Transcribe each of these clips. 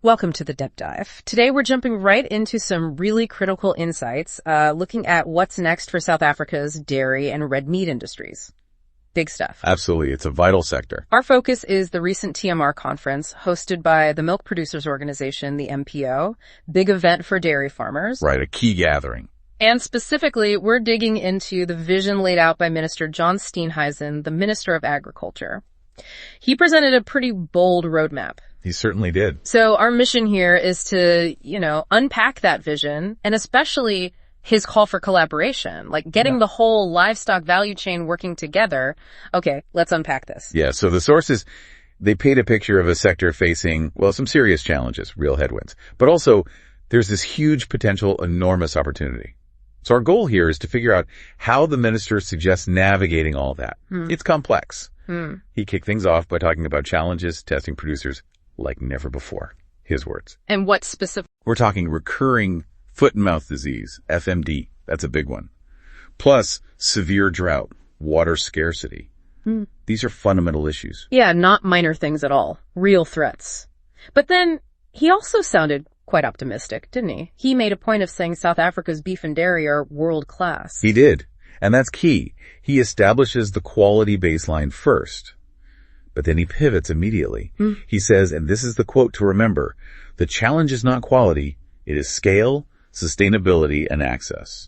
Welcome to the Deep Dive. Today we're jumping right into some really critical insights, looking at what's next for South Africa's dairy and red meat industries. Big stuff. Absolutely. It's a vital sector. Our focus is the recent TMR Conference hosted by the Milk Producers Organization, the MPO, big event for dairy farmers. Right, a key gathering. And specifically, we're digging into the vision laid out by Minister John Steenhuisen, the Minister of Agriculture. He presented a pretty bold roadmap. He certainly did. So our mission here is to, unpack that vision, and especially his call for collaboration, like getting the whole livestock value chain working together. Okay, let's unpack this. Yeah, so the sources, they paint a picture of a sector facing, some serious challenges, real headwinds. But also, there's this huge potential, enormous opportunity. So our goal here is to figure out how the minister suggests navigating all that. It's complex. He kicked things off by talking about challenges testing producers like never before. His words. And what specific? We're talking recurring foot and mouth disease, FMD. That's a big one. Plus severe drought, water scarcity. These are fundamental issues. Yeah, not minor things at all. Real threats. But then he also sounded quite optimistic, didn't he? He made a point of saying South Africa's beef and dairy are world class. He did. And that's key. He establishes the quality baseline first. But then he pivots immediately. He says, and this is the quote to remember, the challenge is not quality, it is scale, sustainability, and access.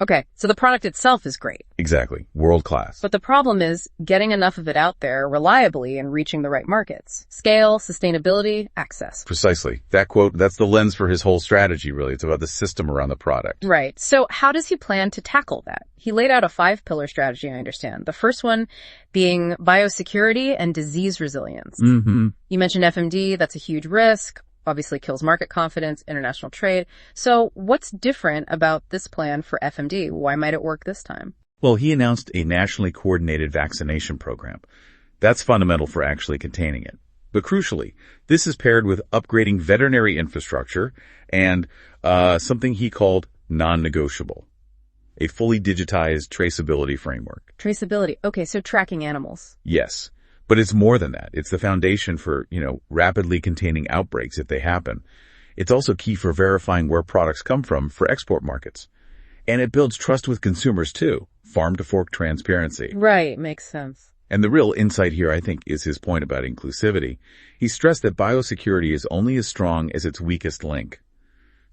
Okay. So the product itself is great. Exactly. World class. But the problem is getting enough of it out there reliably and reaching the right markets. Scale, sustainability, access. Precisely. That quote, that's the lens for his whole strategy, really. It's about the system around the product. Right. So how does he plan to tackle that? He laid out a 5-pillar strategy, I understand. The first one being biosecurity and disease resilience. You mentioned FMD. That's a huge risk. Obviously kills market confidence, international trade. So what's different about this plan for FMD? Why might it work this time? Well, he announced a nationally coordinated vaccination program. That's fundamental for actually containing it. But crucially, this is paired with upgrading veterinary infrastructure and something he called non-negotiable, a fully digitized traceability framework. Traceability. Okay, so tracking animals. Yes. But it's more than that. It's the foundation for, rapidly containing outbreaks if they happen. It's also key for verifying where products come from for export markets. And it builds trust with consumers too. Farm-to-fork transparency. Right, makes sense. And the real insight here, I think, is his point about inclusivity. He stressed that biosecurity is only as strong as its weakest link.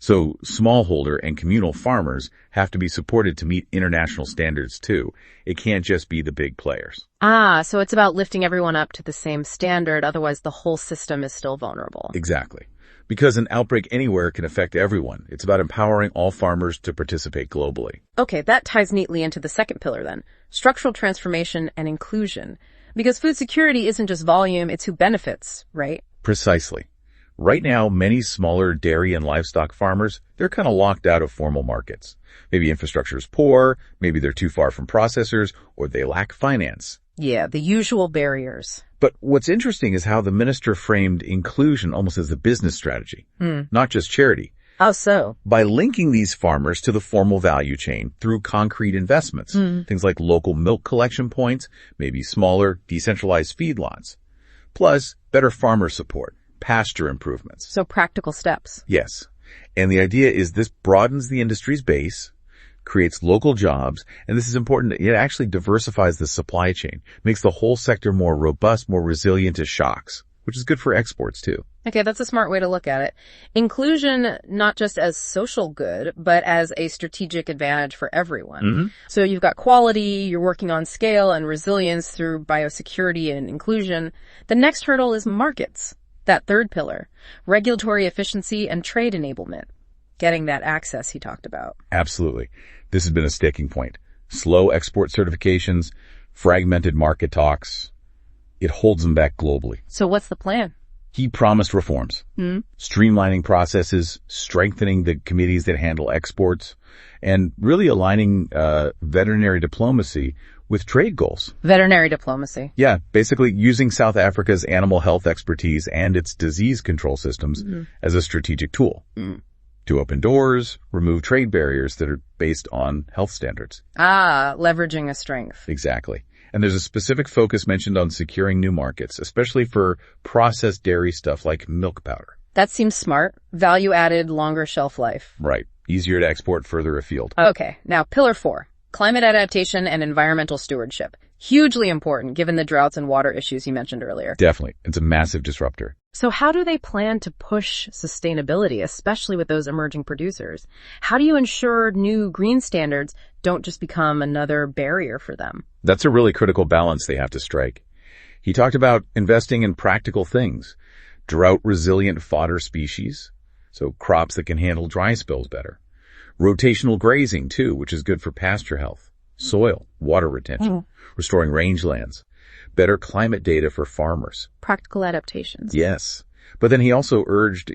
So smallholder and communal farmers have to be supported to meet international standards too. It can't just be the big players. So it's about lifting everyone up to the same standard. Otherwise, the whole system is still vulnerable. Exactly. Because an outbreak anywhere can affect everyone. It's about empowering all farmers to participate globally. Okay, that ties neatly into the second pillar then. Structural transformation and inclusion. Because food security isn't just volume, it's who benefits, right? Precisely. Right now, many smaller dairy and livestock farmers, they're kind of locked out of formal markets. Maybe infrastructure is poor, maybe they're too far from processors, or they lack finance. Yeah, the usual barriers. But what's interesting is how the minister framed inclusion almost as a business strategy, not just charity. How so? By linking these farmers to the formal value chain through concrete investments, things like local milk collection points, maybe smaller, decentralized feedlots, plus better farmer support. Pasture improvements. So practical steps. Yes. And the idea is this broadens the industry's base, creates local jobs, and this is important. It actually diversifies the supply chain, makes the whole sector more robust, more resilient to shocks, which is good for exports too. Okay, that's a smart way to look at it. Inclusion, not just as social good, but as a strategic advantage for everyone. So you've got quality, you're working on scale and resilience through biosecurity and inclusion. The next hurdle is markets. That third pillar, regulatory efficiency and trade enablement. Getting that access he talked about. Absolutely. This has been a sticking point. Slow export certifications, fragmented market talks. It holds them back globally. So what's the plan? He promised reforms, streamlining processes, strengthening the committees that handle exports, and really aligning veterinary diplomacy with trade goals. Veterinary diplomacy. Yeah, basically using South Africa's animal health expertise and its disease control systems as a strategic tool to open doors, remove trade barriers that are based on health standards. Leveraging a strength. Exactly. And there's a specific focus mentioned on securing new markets, especially for processed dairy stuff like milk powder. That seems smart. Value added, longer shelf life. Right. Easier to export further afield. Okay, now pillar 4, climate adaptation and environmental stewardship. Hugely important given the droughts and water issues you mentioned earlier. Definitely. It's a massive disruptor. So how do they plan to push sustainability, especially with those emerging producers? How do you ensure new green standards don't just become another barrier for them? That's a really critical balance they have to strike. He talked about investing in practical things, drought-resilient fodder species, so crops that can handle dry spells better. Rotational grazing, too, which is good for pasture health, soil, water retention, restoring rangelands, better climate data for farmers. Practical adaptations. Yes. But then he also urged,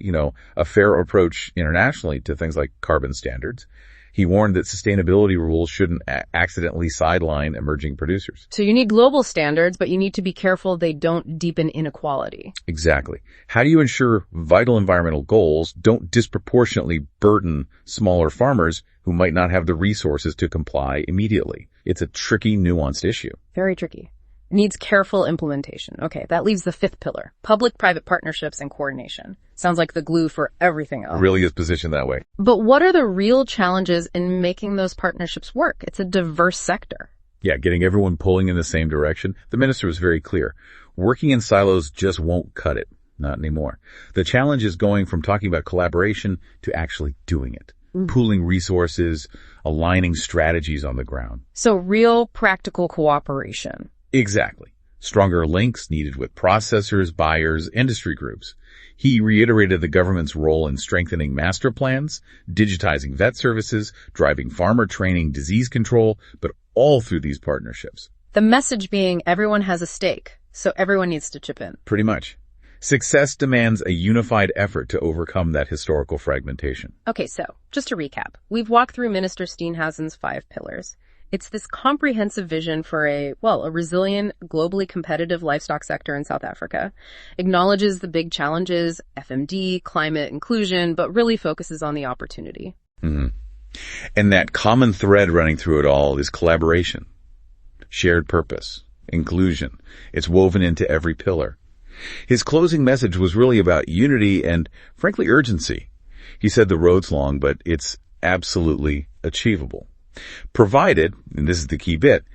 a fair approach internationally to things like carbon standards. He warned that sustainability rules shouldn't accidentally sideline emerging producers. So you need global standards, but you need to be careful they don't deepen inequality. Exactly. How do you ensure vital environmental goals don't disproportionately burden smaller farmers who might not have the resources to comply immediately? It's a tricky, nuanced issue. Very tricky. Needs careful implementation. Okay, that leaves the 5th pillar, public-private partnerships and coordination. Sounds like the glue for everything else. It really is positioned that way. But what are the real challenges in making those partnerships work? It's a diverse sector. Yeah, getting everyone pulling in the same direction. The minister was very clear. Working in silos just won't cut it. Not anymore. The challenge is going from talking about collaboration to actually doing it. Pooling resources, aligning strategies on the ground. So real practical cooperation. Exactly. Stronger links needed with processors, buyers, industry groups. He reiterated the government's role in strengthening master plans, digitizing vet services, driving farmer training, disease control, but all through these partnerships. The message being everyone has a stake, so everyone needs to chip in. Pretty much. Success demands a unified effort to overcome that historical fragmentation. Okay, so just to recap, we've walked through Minister Steenhuisen's 5 pillars. It's this comprehensive vision for a resilient, globally competitive livestock sector in South Africa, acknowledges the big challenges, FMD, climate inclusion, but really focuses on the opportunity. Mm-hmm. And that common thread running through it all is collaboration, shared purpose, inclusion. It's woven into every pillar. His closing message was really about unity and, frankly, urgency. He said the road's long, but it's absolutely achievable. Provided, and this is the key bit,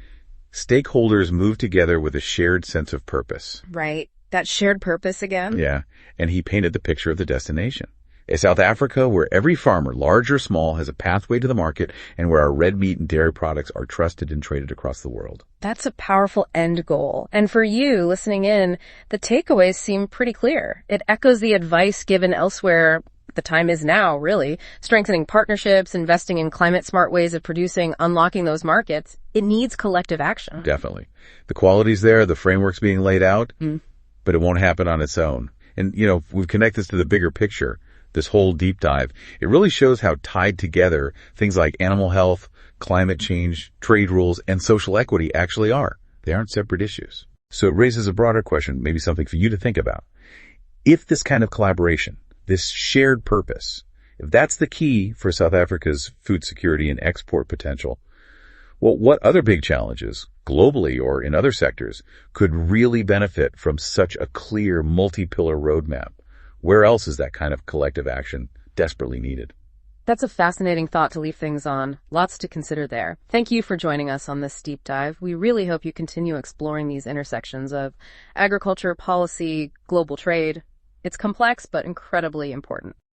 stakeholders move together with a shared sense of purpose. Right. That shared purpose again? Yeah. And he painted the picture of the destination. A South Africa where every farmer, large or small, has a pathway to the market and where our red meat and dairy products are trusted and traded across the world. That's a powerful end goal. And for you listening in, the takeaways seem pretty clear. It echoes the advice given elsewhere. The time is now, really. Strengthening partnerships, investing in climate-smart ways of producing, unlocking those markets. It needs collective action. Definitely. The quality's there, the framework's being laid out, but it won't happen on its own. And, we've connected this to the bigger picture, this whole deep dive. It really shows how tied together things like animal health, climate change, trade rules, and social equity actually are. They aren't separate issues. So it raises a broader question, maybe something for you to think about. If this kind of collaboration, this shared purpose, if that's the key for South Africa's food security and export potential, well, what other big challenges, globally or in other sectors, could really benefit from such a clear multi-pillar roadmap? Where else is that kind of collective action desperately needed? That's a fascinating thought to leave things on. Lots to consider there. Thank you for joining us on this deep dive. We really hope you continue exploring these intersections of agriculture, policy, global trade. It's complex, but incredibly important.